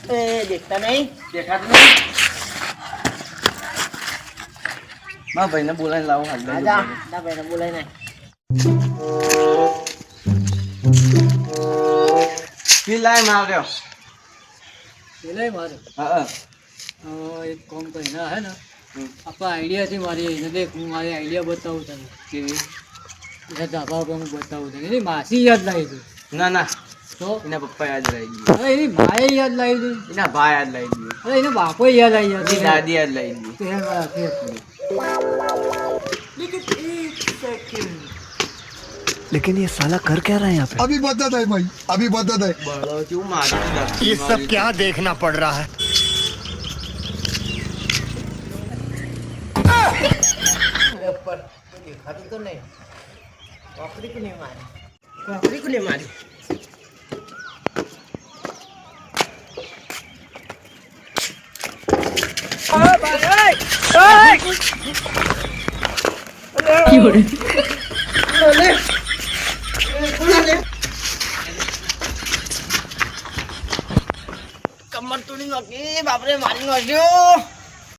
દેખતા નહીં, દેખાતું નહીં. મારા ભાઈને બોલાવીને લાવો હાલ. જા ભાઈને બોલાય નહીં. ફીલ લાય માર્યો. પેલા મારે હા એક કામ કરીને હે ને આપણે આઈડિયાથી મારી એને દેખ હું મારી આઈડિયા બતાવું તને કેવી? એટલે ધાબા પર હું બતાવું તને એની માસી યાદ લાવી દઉં ના ના, તો એના પપ્પા યાદ લાવી દીધું, અરે એની માએ યાદ લાવી દઉં, એના ભાઈ યાદ લાવી દીધું, અરે એના બાપો યાદ આવી એની જાય દાદી યાદ લાવી દીધું. તો એમ રાખે लेकिन ये साला कर क्या रहा है यहाँ पे? अभी बदत है भाई, अभी बदत है. બળો કેવું મારતું ये सब क्या देखना पड़ रहा है? દેખાતું તો નહીં. વાપરી કોને મારી? વાપરી કોને મારી? કમર તોડી નાખી બાપરે, મારી નાખ્યો.